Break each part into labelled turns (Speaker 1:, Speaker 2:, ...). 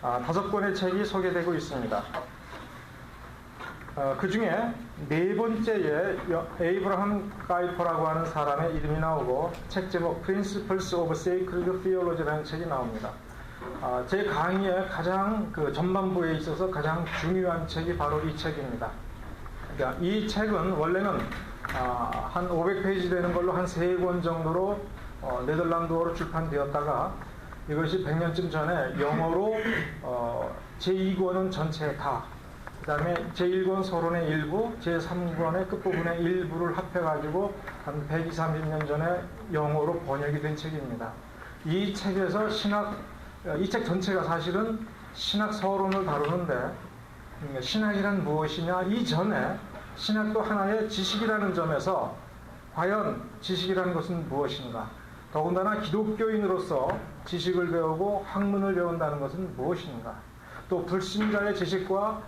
Speaker 1: 5권의 책이 소개되고 있습니다. 그 중에 네 번째에 에이브라함 가이퍼라고 하는 사람의 이름이 나오고 책 제목 Principles of Sacred Theology라는 책이 나옵니다. 제 강의의 가장 전반부에 있어서 가장 중요한 책이 바로 이 책입니다. 그러니까 이 책은 원래는 한 500페이지 되는 걸로 한 3권 정도로 네덜란드어로 출판되었다가 이것이 100년쯤 전에 영어로 제2권은 전체 다, 그 다음에 제1권 서론의 일부, 제3권의 끝부분의 일부를 합해가지고 한 120, 30년 전에 영어로 번역이 된 책입니다. 이 책에서 이 책 전체가 사실은 신학 서론을 다루는데, 신학이란 무엇이냐 이전에 신학도 하나의 지식이라는 점에서 과연 지식이라는 것은 무엇인가, 더군다나 기독교인으로서 지식을 배우고 학문을 배운다는 것은 무엇인가, 또 불신자의 지식과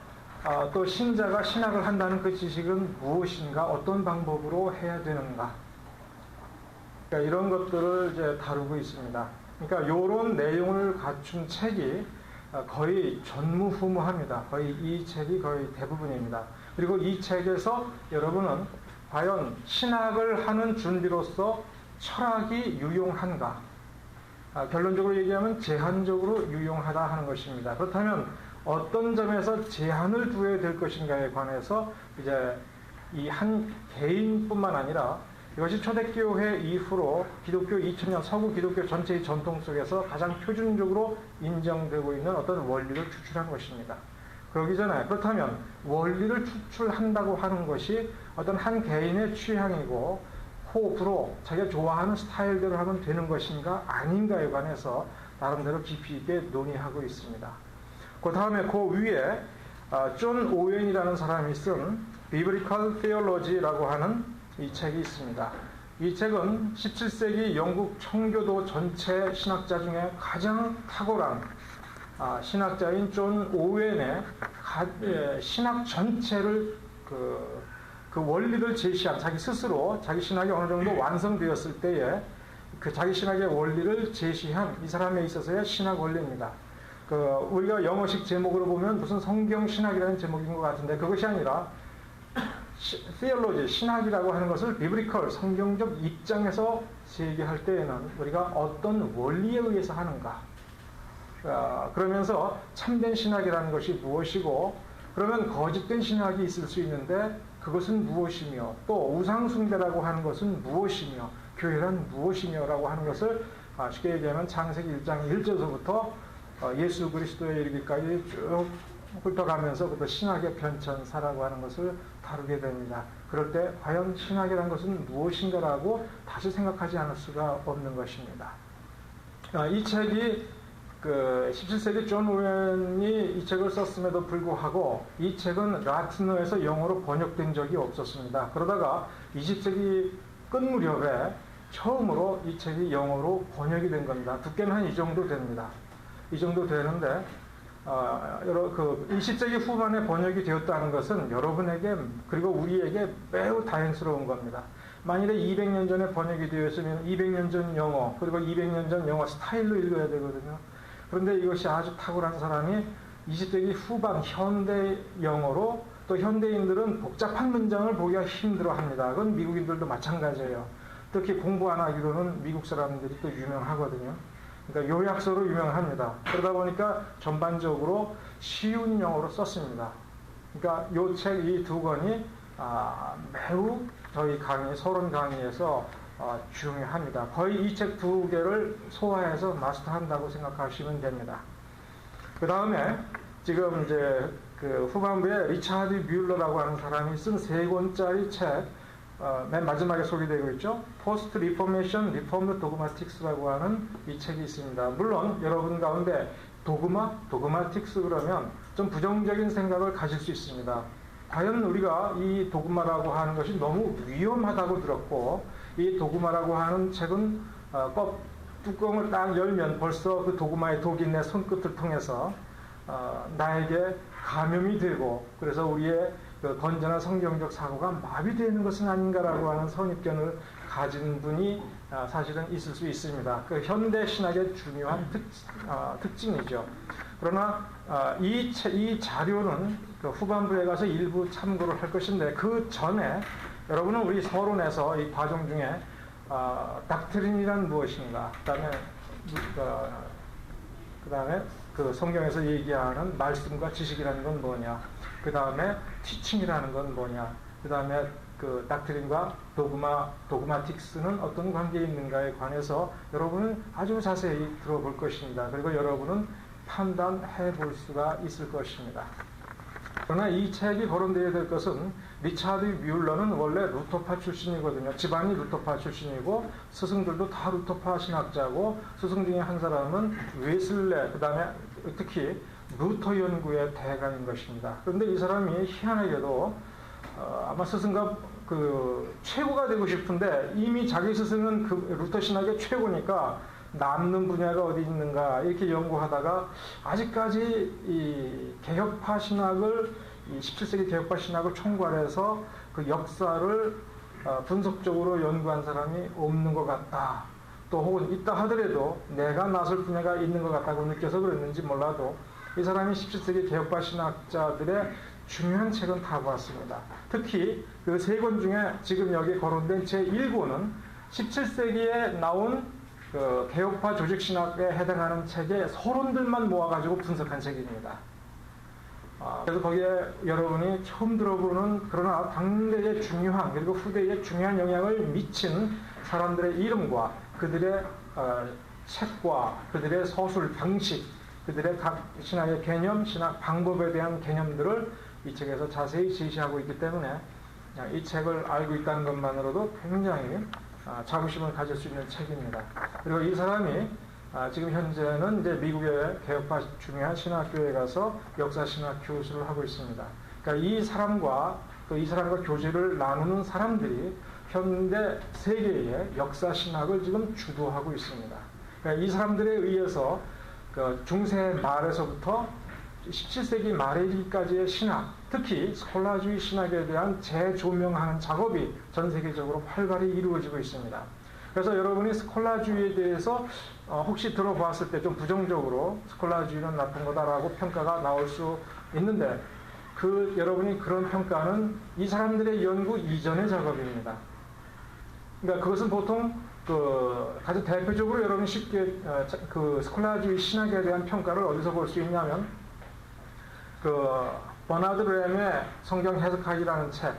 Speaker 1: 또 신자가 신학을 한다는 그 지식은 무엇인가, 어떤 방법으로 해야 되는가, 그러니까 이런 것들을 이제 다루고 있습니다. 그러니까 이런 내용을 갖춘 책이 거의 전무후무합니다. 거의 이 책이 거의 대부분입니다. 그리고 이 책에서 여러분은 과연 신학을 하는 준비로서 철학이 유용한가? 결론적으로 얘기하면 제한적으로 유용하다 하는 것입니다. 그렇다면 어떤 점에서 제한을 두어야 될 것인가에 관해서 이제 이 한 개인뿐만 아니라 이것이 초대교회 이후로 기독교 2000년 서구 기독교 전체의 전통 속에서 가장 표준적으로 인정되고 있는 어떤 원리를 추출한 것입니다. 그러기 전에 그렇다면 원리를 추출한다고 하는 것이 어떤 한 개인의 취향이고 호불호, 자기가 좋아하는 스타일대로 하면 되는 것인가 아닌가에 관해서 나름대로 깊이 있게 논의하고 있습니다. 그 다음에 그 위에 존 오웬이라는 사람이 쓴 Biblical Theology라고 하는 이 책이 있습니다. 이 책은 17세기 영국 청교도 전체 신학자 중에 가장 탁월한 신학자인 존 오웬의 신학 전체를 그 원리를 제시한, 자기 스스로 자기 신학이 어느 정도 완성되었을 때에 그 자기 신학의 원리를 제시한 이 사람에 있어서의 신학 원리입니다. 우리가 영어식 제목으로 보면 무슨 성경 신학이라는 제목인 것 같은데 그것이 아니라 theology, 신학이라고 하는 것을 biblical, 성경적 입장에서 제기할 때에는 우리가 어떤 원리에 의해서 하는가, 그러면서 참된 신학이라는 것이 무엇이고, 그러면 거짓된 신학이 있을 수 있는데 그것은 무엇이며, 또 우상숭배라고 하는 것은 무엇이며, 교회란 무엇이며 라고 하는 것을 쉽게 얘기하면 창세기 1장 1절서부터 예수 그리스도에 이르기까지 쭉 훑어가면서 그것도 신학의 편천사라고 하는 것을 다루게 됩니다. 그럴 때 과연 신학이라는 것은 무엇인가라고 다시 생각하지 않을 수가 없는 것입니다. 이 책이 17세기 존 오웬이 이 책을 썼음에도 불구하고 이 책은 라틴어에서 영어로 번역된 적이 없었습니다. 그러다가 20세기 끝 무렵에 처음으로 이 책이 영어로 번역이 된 겁니다. 두께는 한 이 정도 됩니다. 이 정도 되는데 20세기 후반에 번역이 되었다는 것은 여러분에게 그리고 우리에게 매우 다행스러운 겁니다. 만일에 200년 전에 번역이 되었으면 200년 전 영어, 그리고 200년 전 영어 스타일로 읽어야 되거든요. 그런데 이것이 아주 탁월한 사람이 20세기 후반 현대 영어로, 또 현대인들은 복잡한 문장을 보기가 힘들어합니다. 그건 미국인들도 마찬가지예요. 특히 공부 안 하기로는 미국 사람들이 또 유명하거든요. 그러니까 요약서로 유명합니다. 그러다 보니까 전반적으로 쉬운 영어로 썼습니다. 그러니까 이 책 이 두 권이 매우 저희 서론 강의에서 중요합니다. 거의 이 책 두 개를 소화해서 마스터한다고 생각하시면 됩니다. 그 다음에 지금 이제 후반부에 리차드 뮬러라고 하는 사람이 쓴 3권짜리 책, 맨 마지막에 소개되고 있죠. 포스트 리포메이션 리폼드 도그마틱스라고 하는 이 책이 있습니다. 물론 여러분 가운데 도그마틱스 그러면 좀 부정적인 생각을 가질 수 있습니다. 과연 우리가 이 도그마라고 하는 것이 너무 위험하다고 들었고, 이 도그마라고 하는 책은 뚜껑을 딱 열면 벌써 그 도그마의 독이 내 손끝을 통해서 나에게 감염이 되고, 그래서 우리의 건전한 성경적 사고가 마비되는 것은 아닌가라고 하는 선입견을 가진 분이 사실은 있을 수 있습니다. 현대 신학의 중요한 특징이죠. 그러나 이 자료는 그 후반부에 가서 일부 참고를 할 것인데, 그 전에 여러분은 우리 서론에서 이 과정 중에 닥트린이란 무엇인가, 그다음에 그 성경에서 얘기하는 말씀과 지식이라는 건 뭐냐, 그 다음에 티칭이라는 건 뭐냐, 그 다음에 그 닥트린과 도그마틱스는 어떤 관계에 있는가에 관해서 여러분은 아주 자세히 들어볼 것입니다. 그리고 여러분은 판단해 볼 수가 있을 것입니다. 그러나 이 책이 거론되어야 될 것은, 리차드 뮬러는 원래 루터파 출신이거든요. 집안이 루터파 출신이고 스승들도 다 루터파 신학자고, 스승 중에 한 사람은 웨슬레, 그 다음에 특히 루터 연구의 대가인 것입니다. 그런데 이 사람이 희한하게도 아마 스승과 그 최고가 되고 싶은데, 이미 자기 스승은 그 루터 신학의 최고니까 남는 분야가 어디 있는가 이렇게 연구하다가 아직까지 이 개혁파 신학을, 이 17세기 개혁파 신학을 총괄해서 그 역사를 분석적으로 연구한 사람이 없는 것 같다. 또 혹은 있다 하더라도 내가 나설 분야가 있는 것 같다고 느껴서 그랬는지 몰라도, 이 사람이 17세기 개혁파 신학자들의 중요한 책은 다 보았습니다. 특히 그 세 권 중에 지금 여기 거론된 제1권은 17세기에 나온 그 개혁파 조직신학에 해당하는 책의 서론들만 모아가지고 분석한 책입니다. 그래서 거기에 여러분이 처음 들어보는, 그러나 당대에 중요한, 그리고 후대에 중요한 영향을 미친 사람들의 이름과 그들의 책과 그들의 서술 방식, 그들의 각 신학의 개념, 신학 방법에 대한 개념들을 이 책에서 자세히 제시하고 있기 때문에 이 책을 알고 있다는 것만으로도 굉장히 자부심을 가질 수 있는 책입니다. 그리고 이 사람이 지금 현재는 이제 미국의 개혁파 중요한 신학교에 가서 역사신학 교수를 하고 있습니다. 그러니까 이 사람과 교제를 나누는 사람들이 현대 세계의 역사신학을 지금 주도하고 있습니다. 그러니까 이 사람들에 의해서 그 중세 말에서부터 17세기 말에 이르기까지의 신학, 특히 스콜라주의 신학에 대한 재조명하는 작업이 전 세계적으로 활발히 이루어지고 있습니다. 그래서 여러분이 스콜라주의에 대해서 혹시 들어봤을 때 좀 부정적으로 스콜라주의는 나쁜 거다라고 평가가 나올 수 있는데, 여러분이 그런 평가는 이 사람들의 연구 이전의 작업입니다. 그러니까 그것은 보통 가장 대표적으로 여러분이 쉽게 그 스콜라주의 신학에 대한 평가를 어디서 볼 수 있냐면, 버나드 램의 성경 해석하기라는 책,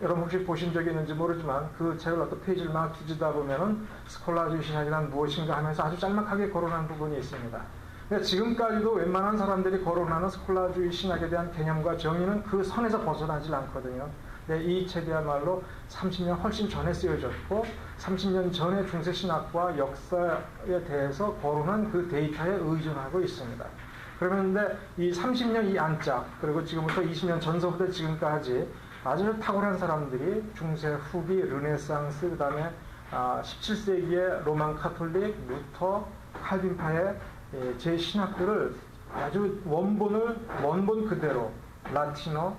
Speaker 1: 여러분 혹시 보신 적이 있는지 모르지만 그 책을 어떤 페이지를 막 뒤지다 보면은 스콜라주의 신학이란 무엇인가 하면서 아주 짤막하게 거론한 부분이 있습니다. 그러니까 지금까지도 웬만한 사람들이 거론하는 스콜라주의 신학에 대한 개념과 정의는 그 선에서 벗어나질 않거든요. 이 책이야말로 30년 훨씬 전에 쓰여졌고 30년 전에 중세신학과 역사에 대해서 거론한 그 데이터에 의존하고 있습니다. 그런데 이 30년 이 안짝, 그리고 지금부터 20년 전서부터 지금까지 아주 탁월한 사람들이 중세 후기, 르네상스, 그 다음에 17세기의 로만 카톨릭, 루터, 칼빈파의 제 신학들을 아주 원본 그대로 라틴어,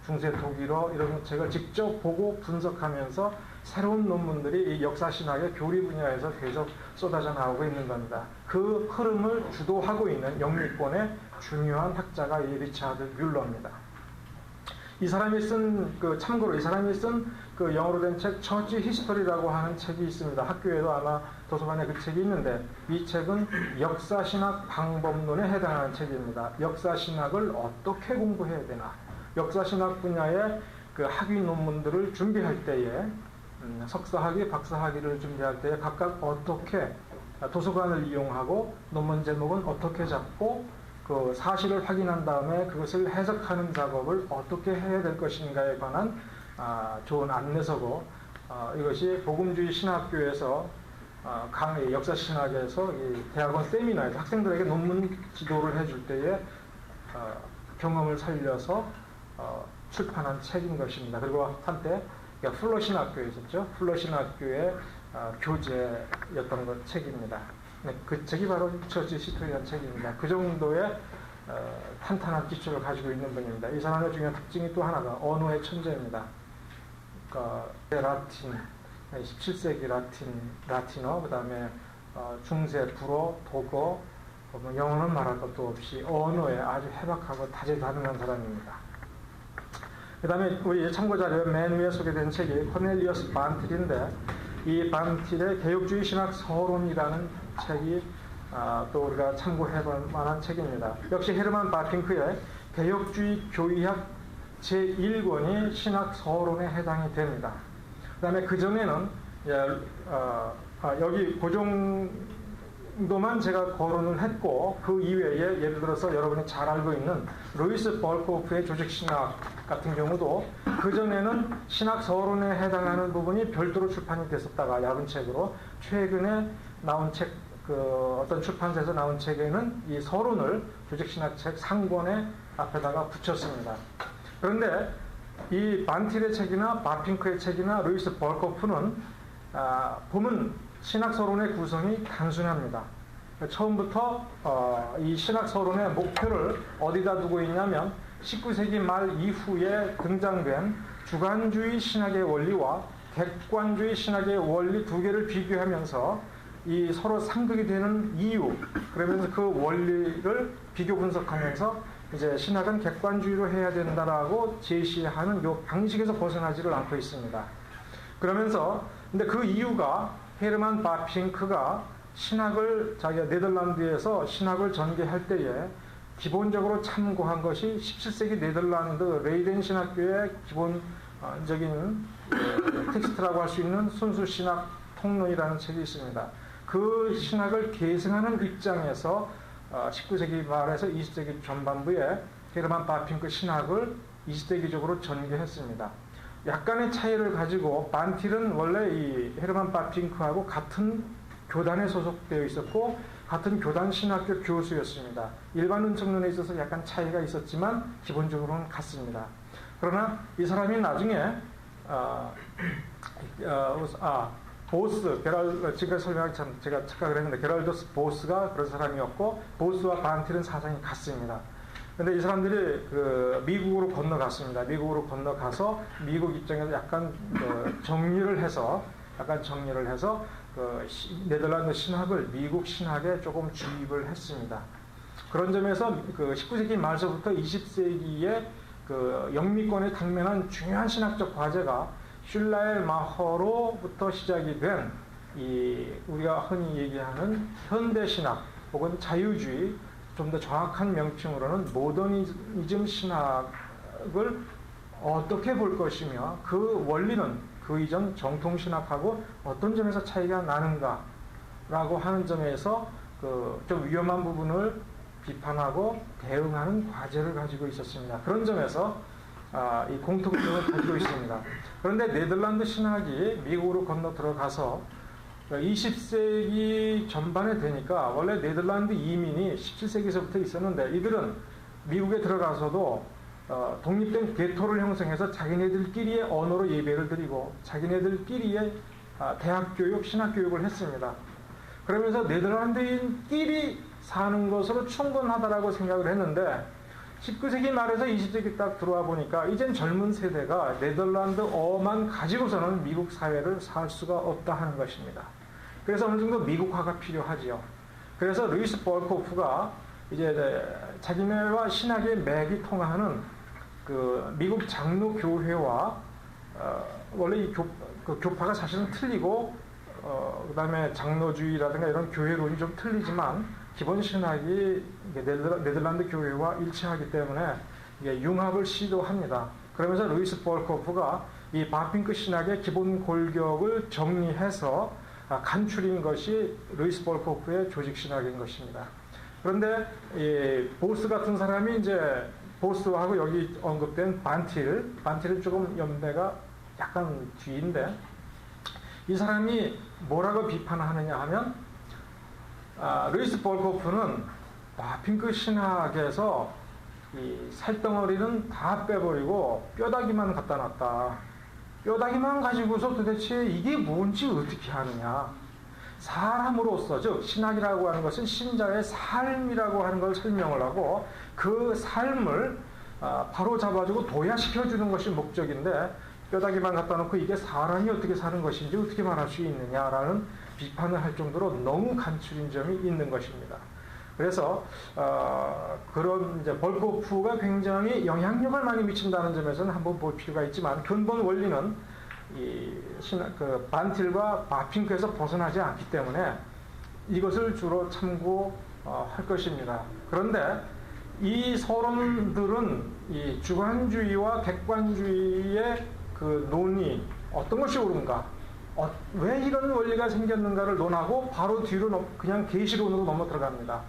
Speaker 1: 중세 독일어 이런 책을 직접 보고 분석하면서 새로운 논문들이 이 역사신학의 교리 분야에서 계속 쏟아져 나오고 있는 겁니다. 그 흐름을 주도하고 있는 영미권의 중요한 학자가 이 리차드 뮬러입니다. 참고로 이 사람이 쓴 그 영어로 된 책, 처치 히스토리라고 하는 책이 있습니다. 학교에도 아마 도서관에 그 책이 있는데, 이 책은 역사신학 방법론에 해당하는 책입니다. 역사신학을 어떻게 공부해야 되나, 역사신학 분야의 그 학위 논문들을 준비할 때에 석사학위, 박사학위를 준비할 때에 각각 어떻게 도서관을 이용하고 논문 제목은 어떻게 잡고 그 사실을 확인한 다음에 그것을 해석하는 작업을 어떻게 해야 될 것인가에 관한 좋은 안내서고, 이것이 복음주의 신학교에서 역사신학에서 이 대학원 세미나에서 학생들에게 논문 지도를 해줄 때에 경험을 살려서 출판한 책인 것입니다. 그리고 한때 플러 신학교에 있었죠. 플러 신학교의 교재였던 책입니다. 네, 그 책이 바로 처치 히스토리라는 책입니다. 그 정도의 탄탄한 기초를 가지고 있는 분입니다. 이 사람의 중요한 특징이 또 하나가 언어의 천재입니다. 라틴, 17세기 라틴어, 그 다음에 중세 불어, 독어, 영어는 말할 것도 없이 언어에 아주 해박하고 다재다능한 사람입니다. 그 다음에 우리 참고자료에 맨 위에 소개된 책이 코넬리어스 반틸인데, 이 반틸의 개혁주의 신학 서론이라는 책이 또 우리가 참고해볼 만한 책입니다. 역시 헤르만 바핑크의 개혁주의 교의학 제1권이 신학 서론에 해당이 됩니다. 그 다음에 그 전에는 여기 그 정도만 제가 거론을 했고, 그 이외에 예를 들어서 여러분이 잘 알고 있는 루이스 벌코프의 조직신학 같은 경우도 그 전에는 신학 서론에 해당하는 부분이 별도로 출판이 됐었다가 얇은 책으로, 최근에 나온 책, 어떤 출판사에서 나온 책에는 이 서론을 조직신학책 상권의 앞에다가 붙였습니다. 그런데 이 반틸의 책이나 바핑크의 책이나 루이스 벌코프는 보면 신학서론의 구성이 단순합니다. 처음부터 이 신학서론의 목표를 어디다 두고 있냐면 19세기 말 이후에 등장된 주관주의 신학의 원리와 객관주의 신학의 원리 두 개를 비교하면서 이 서로 상극이 되는 이유, 그러면서 그 원리를 비교 분석하면서 이제 신학은 객관주의로 해야 된다라고 제시하는 요 방식에서 벗어나지를 않고 있습니다. 그러면서 근데 그 이유가 헤르만 바핑크가 신학을 자기가 네덜란드에서 신학을 전개할 때에 기본적으로 참고한 것이 17세기 네덜란드 레이덴 신학교의 기본적인 텍스트라고 할 수 있는 순수 신학 통론이라는 책이 있습니다. 그 신학을 계승하는 입장에서 19세기 말에서 20세기 전반부에 헤르만 바핑크 신학을 20세기적으로 전개했습니다. 약간의 차이를 가지고 반틸은 원래 이 헤르만 바핑크하고 같은 교단에 소속되어 있었고 같은 교단 신학교 교수였습니다. 일반 은총론에 있어서 약간 차이가 있었지만 기본적으로는 같습니다. 그러나 이 사람이 나중에 보스, 지금 설명하기 참 제가 착각을 했는데 게랄도스 보스가 그런 사람이었고 보스와 반틸은 사상이 같습니다. 근데 이 사람들이 미국으로 건너갔습니다. 미국으로 건너가서 미국 입장에서 약간 정리를 해서 네덜란드 신학을 미국 신학에 조금 주입을 했습니다. 그런 점에서 19세기 말서부터 20세기에 영미권에 당면한 중요한 신학적 과제가 슐라엘 마허로부터 시작이 된 우리가 흔히 얘기하는 현대신학 혹은 자유주의, 좀 더 정확한 명칭으로는 모더니즘 신학을 어떻게 볼 것이며 그 원리는 그 이전 정통신학하고 어떤 점에서 차이가 나는가라고 하는 점에서 좀 위험한 부분을 비판하고 대응하는 과제를 가지고 있었습니다. 그런 점에서 이 공통점을 가지고 있습니다. 그런데 네덜란드 신학이 미국으로 건너 들어가서 20세기 전반에 되니까 원래 네덜란드 이민이 17세기서부터 있었는데 이들은 미국에 들어가서도 독립된 계토를 형성해서 자기네들끼리의 언어로 예배를 드리고 자기네들끼리의 대학 교육, 신학 교육을 했습니다. 그러면서 네덜란드인끼리 사는 것으로 충분하다라고 생각을 했는데 19세기 말에서 20세기 딱 들어와 보니까 이젠 젊은 세대가 네덜란드어만 가지고서는 미국 사회를 살 수가 없다 하는 것입니다. 그래서 어느 정도 미국화가 필요하지요. 그래서 루이스 벌코프가 이제 자기네와 신학의 맥이 통하는 미국 장로교회와 원래 이 교파가 사실은 틀리고 그 다음에 장로주의라든가 이런 교회론이 좀 틀리지만 기본 신학이 네덜란드 교회와 일치하기 때문에 융합을 시도합니다. 그러면서 루이스 벌코프가 이 바핑크 신학의 기본 골격을 정리해서 간추린 것이 루이스 벌코프의 조직 신학인 것입니다. 그런데 이 보스 같은 사람이 이제 보스하고 여기 언급된 반틸은 조금 연배가 약간 뒤인데 이 사람이 뭐라고 비판하느냐 하면 루이스 벌코프는 바핑크 신학에서 이 살덩어리는 다 빼버리고 뼈다귀만 갖다 놨다. 뼈다귀만 가지고서 도대체 이게 뭔지 어떻게 하느냐. 사람으로서, 즉 신학이라고 하는 것은 신자의 삶이라고 하는 걸 설명을 하고 그 삶을 바로 잡아주고 도야시켜주는 것이 목적인데 뼈다귀만 갖다 놓고 이게 사람이 어떻게 사는 것인지 어떻게 말할 수 있느냐라는 비판을 할 정도로 너무 간추린 점이 있는 것입니다. 그래서 그런 이제 볼코프가 굉장히 영향력을 많이 미친다는 점에서는 한번 볼 필요가 있지만 근본 원리는 그 반틸과 바핑크에서 벗어나지 않기 때문에 이것을 주로 참고할 것입니다. 그런데 이 서론들은 이 주관주의와 객관주의의 그 논의, 어떤 것이 옳은가, 왜 이런 원리가 생겼는가를 논하고 바로 뒤로 그냥 계시론으로 넘어 들어갑니다.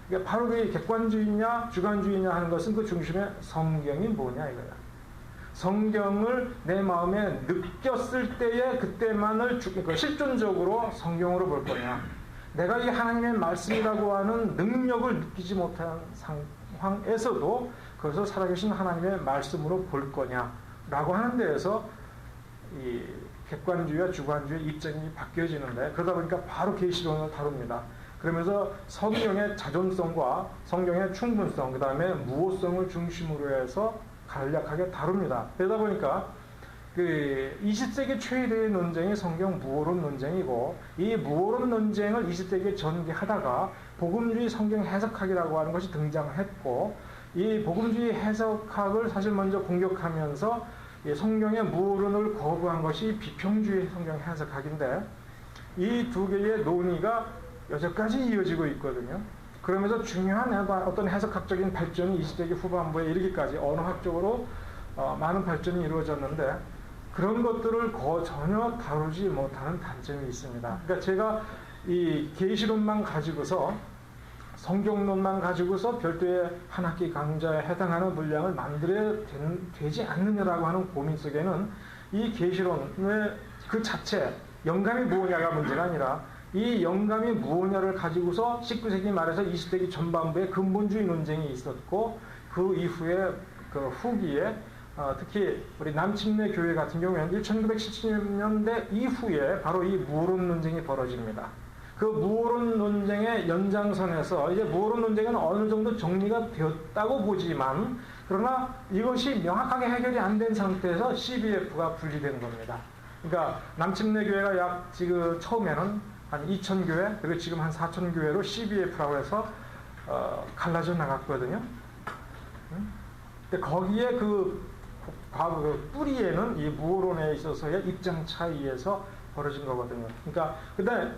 Speaker 1: 그러니까 바로 그 객관주의냐 주관주의냐 하는 것은 그 중심에 성경이 뭐냐 이거야. 성경을 내 마음에 느꼈을 때에 그때만을 실존적으로 성경으로 볼 거냐, 내가 이 하나님의 말씀이라고 하는 능력을 느끼지 못한 상황에서도 그것을 살아계신 하나님의 말씀으로 볼 거냐라고 하는 데에서 이 객관주의와 주관주의 입장이 바뀌어지는데, 그러다 보니까 바로 계시론을 다룹니다. 그러면서 성경의 자존성과 성경의 충분성, 그 다음에 무호성을 중심으로 해서 간략하게 다룹니다. 그러다 보니까 그 20세기 최대의 논쟁이 성경 무호론 논쟁이고, 이 무호론 논쟁을 20세기에 전개하다가 복음주의 성경 해석학이라고 하는 것이 등장했고, 이 복음주의 해석학을 사실 먼저 공격하면서 성경의 무호론을 거부한 것이 비평주의 성경 해석학인데, 이 두 개의 논의가 여기까지 이어지고 있거든요. 그러면서 중요한 어떤 해석학적인 발전이 20세기 후반부에 이르기까지 언어학적으로 많은 발전이 이루어졌는데, 그런 것들을 전혀 다루지 못하는 단점이 있습니다. 그러니까 제가 이 계시론만 가지고서, 성경론만 가지고서 별도의 한 학기 강좌에 해당하는 분량을 만들어야 되지 않느냐라고 하는 고민 속에는 이 계시론의 그 자체, 영감이 무엇냐가 문제가 아니라 이 영감이 무엇냐를 가지고서 19세기 말에서 20세기 전반부에 근본주의 논쟁이 있었고, 그 이후에 그 후기에 특히 우리 남침내 교회 같은 경우에는 1970년대 이후에 바로 이 무호론 논쟁이 벌어집니다. 그 무호론 논쟁의 연장선에서 이제 무호론 논쟁은 어느 정도 정리가 되었다고 보지만, 그러나 이것이 명확하게 해결이 안 된 상태에서 CBF가 분리된 겁니다. 그러니까 남침내 교회가 약 지금 처음에는 한 2,000교회, 그리고 지금 한 4,000교회로 CBF라고 해서 갈라져 나갔거든요. 근데 거기에 그 뿌리에는 이 무호론에 있어서의 입장 차이에서 벌어진 거거든요. 그러니까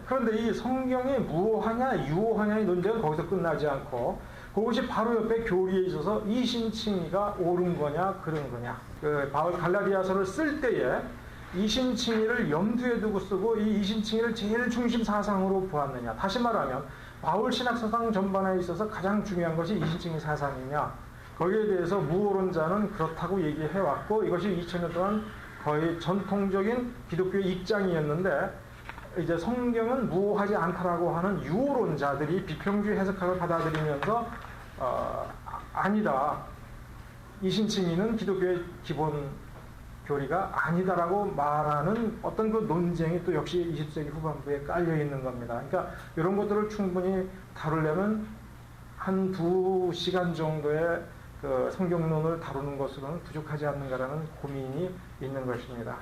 Speaker 1: 그런데 이 성경이 무호하냐 유호하냐의 논쟁은 거기서 끝나지 않고, 그것이 바로 옆에 교리에 있어서 이신칭의가 옳은 거냐 그런 거냐. 그 바울 갈라디아서를 쓸 때에 이신칭의를 염두에 두고 쓰고 이 이신칭의를 제일 중심 사상으로 보았느냐. 다시 말하면 바울 신학사상 전반에 있어서 가장 중요한 것이 이신칭의 사상이냐. 거기에 대해서 무호론자는 그렇다고 얘기해왔고, 이것이 2000년 동안 거의 전통적인 기독교의 입장이었는데, 이제 성경은 무호하지 않다라고 하는 유호론자들이 비평주의 해석학을 받아들이면서 아니다, 이신칭의는 기독교의 기본 교리가 아니다라고 말하는 어떤 그 논쟁이 또 역시 20세기 후반부에 깔려 있는 겁니다. 그러니까 이런 것들을 충분히 다루려면 한 2시간 정도의 그 성경론을 다루는 것으로는 부족하지 않는가라는 고민이 있는 것입니다.